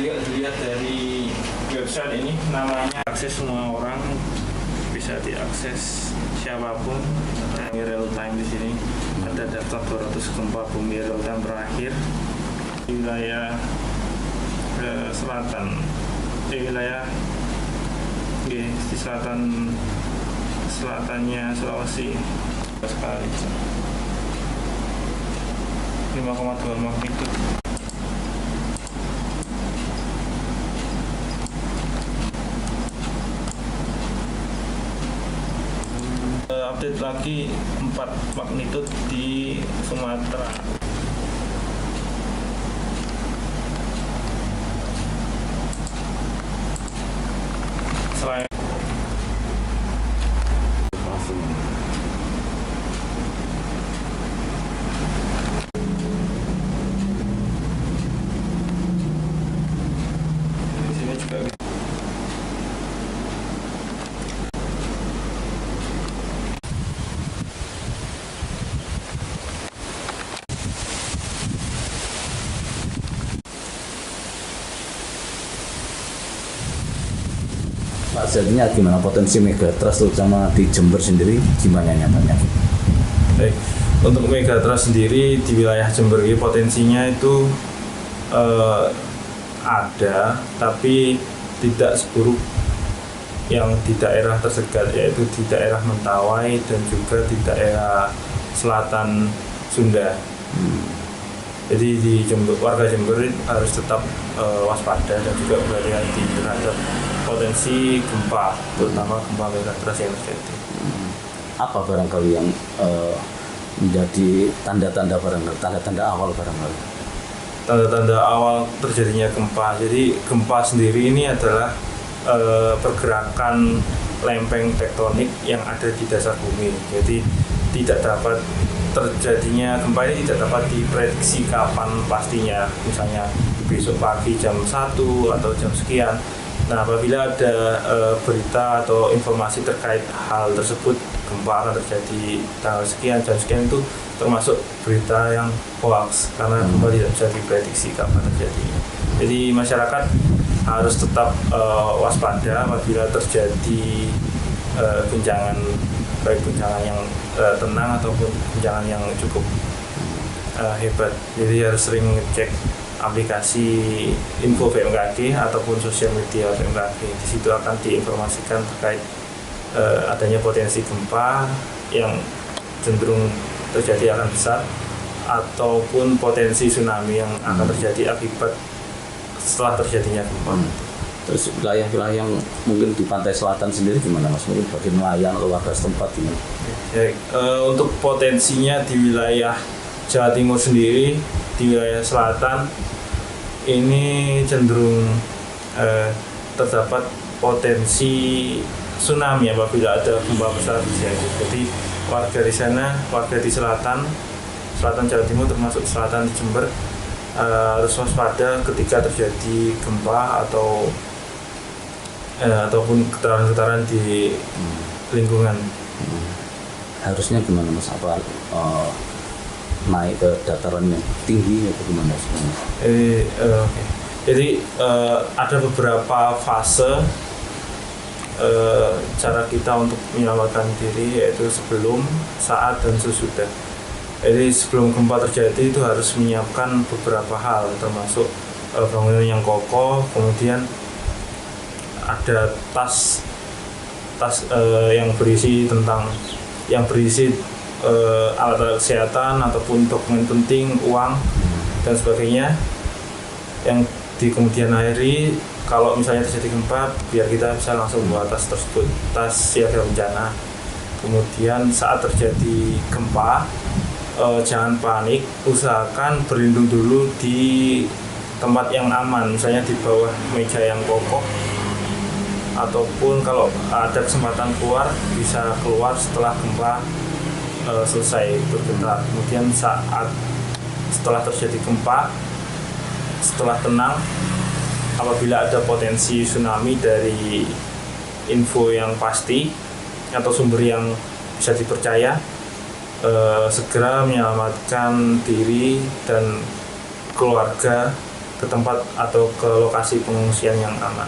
dilihat dari website ini, namanya akses semua orang, bisa diakses siapapun. Ada real time di sini, ada daftar 200 gempa bumi real time terakhir di wilayah selatan, di wilayah di selatannya Sulawesi sekali 5,2 magnitudo. Update lagi 4 magnitudo di Sumatera. Selain di sini juga Pak, jadinya gimana potensi megatrust terutama di Jember sendiri gimana nyatanya? baik. Untuk megatrust sendiri di wilayah Jember ini potensinya itu ada, tapi tidak seburuk yang di daerah tersegat, yaitu di daerah Mentawai dan juga di daerah selatan Sunda. Jadi di Jember, warga Jember harus tetap waspada dan juga berhati-hati terhadap potensi gempa, terutama gempa megatrust yang terjadi. Apa barangkali yang menjadi tanda-tanda awal barangkali? Tanda-tanda awal terjadinya gempa. Jadi gempa sendiri ini adalah pergerakan lempeng tektonik yang ada di dasar bumi. Jadi tidak dapat terjadinya gempa ini tidak dapat diprediksi kapan pastinya, misalnya besok pagi jam 1 atau jam sekian. Nah, apabila ada berita atau informasi terkait hal tersebut, gempa akan terjadi tanggal sekian, jam sekian, itu termasuk berita yang hoax karena gempa tidak bisa diprediksi kapan terjadinya. Jadi masyarakat harus tetap waspada apabila terjadi guncangan, baik guncangan yang tenang ataupun guncangan yang cukup hebat. Jadi harus sering ngecek aplikasi info BMKG ataupun sosial media BMKG. Di situ akan diinformasikan terkait adanya potensi gempa yang cenderung terjadi akan besar ataupun potensi tsunami yang akan terjadi akibat setelah terjadinya gempa. Terus wilayah-wilayah yang mungkin di pantai selatan sendiri gimana Mas? Mungkin bagi nelayan atau warga setempat gimana? Ya, untuk potensinya di wilayah Jawa Timur sendiri, di wilayah selatan ini cenderung terdapat potensi tsunami apabila ada gempa besar terjadi. Jadi warga di sana, warga di selatan Jawa Timur termasuk selatan di Jember harus waspada ketika terjadi gempa ataupun getaran-getaran di lingkungan. Harusnya gimana Mas? Apa naik ke dataran yang tinggi atau gimana sebenarnya? Okay. Jadi ada beberapa fase cara kita untuk menyelamatkan diri, yaitu sebelum, saat, dan sesudah. Jadi sebelum gempa terjadi itu harus menyiapkan beberapa hal, termasuk bangunan yang kokoh, kemudian ada tas yang berisi alat-alat kesehatan ataupun dokumen penting, uang dan sebagainya, yang di kemudian hari kalau misalnya terjadi gempa, biar kita bisa langsung bawa tas tersebut, tas siaga bencana. Kemudian saat terjadi gempa, jangan panik, usahakan berlindung dulu di tempat yang aman, misalnya di bawah meja yang kokoh, ataupun kalau ada kesempatan keluar, bisa keluar setelah gempa selesai bergetar. Kemudian setelah terjadi gempa, setelah tenang, apabila ada potensi tsunami dari info yang pasti atau sumber yang bisa dipercaya, segera menyelamatkan diri dan keluarga ke tempat atau ke lokasi pengungsian yang aman.